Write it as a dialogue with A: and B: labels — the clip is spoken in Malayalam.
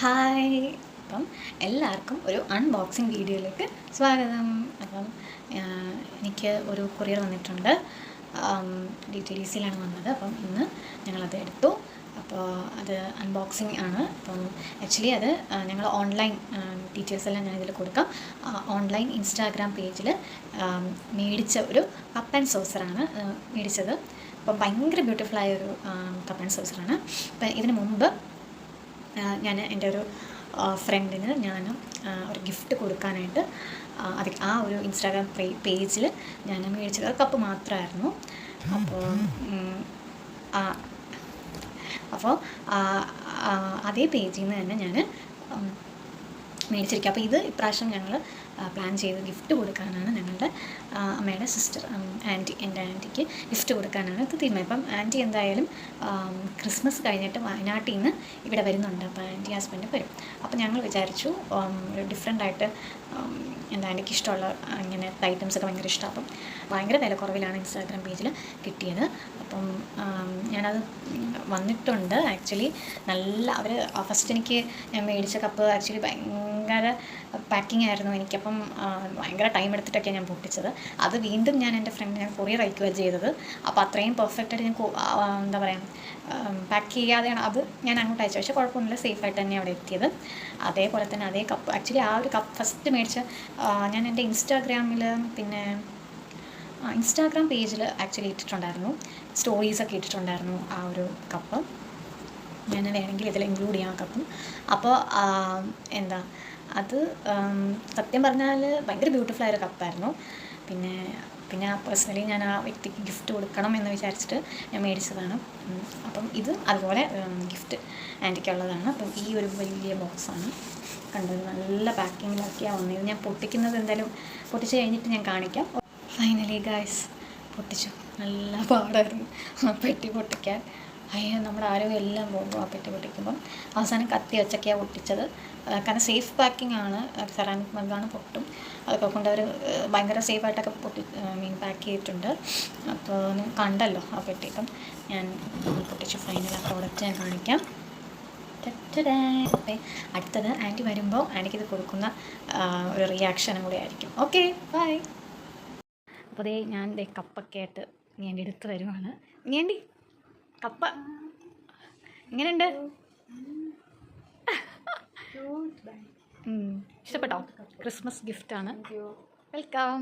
A: ഹായ്. അപ്പം എല്ലാവർക്കും ഒരു അൺബോക്സിങ് വീഡിയോയിലേക്ക് സ്വാഗതം. അപ്പം എനിക്ക് ഒരു കൊറിയർ വന്നിട്ടുണ്ട്. DTDCയിലാണ് വന്നത്. അപ്പം ഇന്ന് ഞങ്ങളത് എടുത്തു. അപ്പോൾ അത് അൺബോക്സിങ് ആണ്. അപ്പം ആക്ച്വലി അത് ഞങ്ങൾ ഓൺലൈൻ ഡീറ്റെയിൽസ് എല്ലാം ഞാനിതിൽ കൊടുക്കാം. ഓൺലൈൻ ഇൻസ്റ്റാഗ്രാം പേജിൽ മേടിച്ച ഒരു കപ്പ് ആൻഡ് സോസറാണ് മേടിച്ചത്. അപ്പം ഭയങ്കര ബ്യൂട്ടിഫുള്ളായൊരു കപ്പ് ആൻഡ് സോസറാണ്. അപ്പം ഇതിന് മുമ്പ് ഞാൻ എൻ്റെ ഒരു ഫ്രണ്ടിന് ഞാൻ ഒരു ഗിഫ്റ്റ് കൊടുക്കാനായിട്ട് ആ ഒരു ഇൻസ്റ്റാഗ്രാം പേജിൽ ഞാൻ മേടിച്ചത് കപ്പ് മാത്രമായിരുന്നു. അപ്പോൾ അതേ പേജിൽ നിന്ന് തന്നെ ഞാൻ മേടിച്ചിരിക്കുക. അപ്പോൾ ഇത് ഇപ്രാവശ്യം ഞങ്ങൾ പ്ലാൻ ചെയ്ത് ഗിഫ്റ്റ് കൊടുക്കാനാണ്. ഞങ്ങളുടെ അമ്മയുടെ സിസ്റ്റർ എൻ്റെ ആൻറ്റിക്ക് ഗിഫ്റ്റ് കൊടുക്കാനാണ് ഇത് തീരുമാനം. അപ്പം ആൻറ്റി എന്തായാലും ക്രിസ്മസ് കഴിഞ്ഞിട്ട് വയനാട്ടിൽ നിന്ന് ഇവിടെ വരുന്നുണ്ട്. അപ്പോൾ ആൻറ്റി ഹസ്ബൻഡ് വരും. അപ്പോൾ ഞങ്ങൾ വിചാരിച്ചു ഒരു ഡിഫറെൻ്റായിട്ട് എന്താ ആൻറ്റിക്ക് ഇഷ്ടമുള്ള ഇങ്ങനത്തെ ഐറ്റംസൊക്കെ ഭയങ്കര ഇഷ്ടമാണ്. അപ്പം ഭയങ്കര വില കുറവിലാണ് ഇൻസ്റ്റാഗ്രാം പേജിൽ കിട്ടിയത്. അപ്പം ഞാനത് വന്നിട്ടുണ്ട്. ആക്ച്വലി നല്ല അവർ ഫസ്റ്റ് എനിക്ക് ഞാൻ മേടിച്ച കപ്പ് ആക്ച്വലി ഭയങ്കര പാക്കിംഗ് ആയിരുന്നു. എനിക്കപ്പം ഭയങ്കര ടൈം എടുത്തിട്ടൊക്കെയാണ് ഞാൻ പൊട്ടിച്ചത്. അത് വീണ്ടും ഞാൻ എൻ്റെ ഫ്രണ്ട് ഞാൻ കൊറിയർ അയക്കുകയാണ് ചെയ്തത്. അപ്പോൾ അത്രയും പെർഫെക്റ്റായിട്ട് ഞാൻ എന്താ പറയുക പാക്ക് ചെയ്യാതെയാണ് അത് ഞാൻ അങ്ങോട്ട് അയച്ചത്. പക്ഷേ കുഴപ്പമൊന്നുമില്ല, സേഫായിട്ട് തന്നെ അവിടെ എത്തിയത്. അതേപോലെ തന്നെ അതേ കപ്പ് ആക്ച്വലി ആ ഒരു കപ്പ് ഫസ്റ്റ് മേടിച്ച ഞാൻ എൻ്റെ ഇൻസ്റ്റാഗ്രാമിൽ പിന്നെ ഇൻസ്റ്റാഗ്രാം പേജിൽ ആക്ച്വലി ഇട്ടിട്ടുണ്ടായിരുന്നു, സ്റ്റോറീസൊക്കെ ഇട്ടിട്ടുണ്ടായിരുന്നു ആ ഒരു കപ്പ്. ഞാൻ വേണമെങ്കിൽ ഇതിൽ ഇൻക്ലൂഡ് ചെയ്യാം കപ്പും. അപ്പോൾ എന്താ അത് സത്യം പറഞ്ഞാൽ ഭയങ്കര ബ്യൂട്ടിഫുള്ളായൊരു കപ്പായിരുന്നു. പിന്നെ പേഴ്സണലി ഞാൻ ആ വ്യക്തിക്ക് ഗിഫ്റ്റ് കൊടുക്കണം എന്ന് വിചാരിച്ചിട്ട് ഞാൻ മേടിച്ചതാണ്. അപ്പം ഇത് അതുപോലെ ഗിഫ്റ്റ് ആൻറ്റിക്കുള്ളതാണ്. അപ്പം ഈ ഒരു വലിയ ബോക്സാണ് കണ്ടത്. നല്ല പാക്കിങ്ങിലൊക്കെയാണ് വന്നത്. ഞാൻ പൊട്ടിക്കുന്നത് എന്തായാലും പൊട്ടിച്ച് കഴിഞ്ഞിട്ട് ഞാൻ കാണിക്കാം. ഫൈനലി ഗായ്സ് പൊട്ടിച്ചു. നല്ല പാടായിരുന്നു ആ പെട്ടി പൊട്ടിക്കാൻ. അയ്യോ, നമ്മുടെ ആരോഗ്യം എല്ലാം പോകും ആ പെട്ടി പൊട്ടിക്കുമ്പം. അവസാനം കത്തി വെച്ചൊക്കെയാണ് പൊട്ടിച്ചത്. കാരണം സേഫ് പാക്കിംഗ് ആണ്, സെറാമിക് മഗ്ഗാണ്, പൊട്ടും. അതൊക്കെ കൊണ്ട് അവർ ഭയങ്കര സേഫായിട്ടൊക്കെ പാക്ക് ചെയ്തിട്ടുണ്ട്. അപ്പോൾ കണ്ടല്ലോ ആ പെട്ടി. ഇപ്പം ഞാൻ പൊട്ടിച്ചു. ഫൈനൽ ആ പ്രോഡക്റ്റ് ഞാൻ കാണിക്കാം. അപ്പം അടുത്തത് ആൻറ്റി വരുമ്പോൾ ആൻറ്റിക്ക് ഇത് കൊടുക്കുന്ന ഒരു റിയാക്ഷനും കൂടെ ആയിരിക്കും. Okay, bye. അപ്പോൾ ഞാൻ കപ്പൊക്കെ ആയിട്ട് ഞാൻ എടുത്ത് വരുവാണ്. ഞേണ്ടി കപ്പ എങ്ങനെയുണ്ട്? ഇഷ്ടപ്പെട്ടോ? ക്രിസ്മസ് ഗിഫ്റ്റാണ്. വെൽക്കം.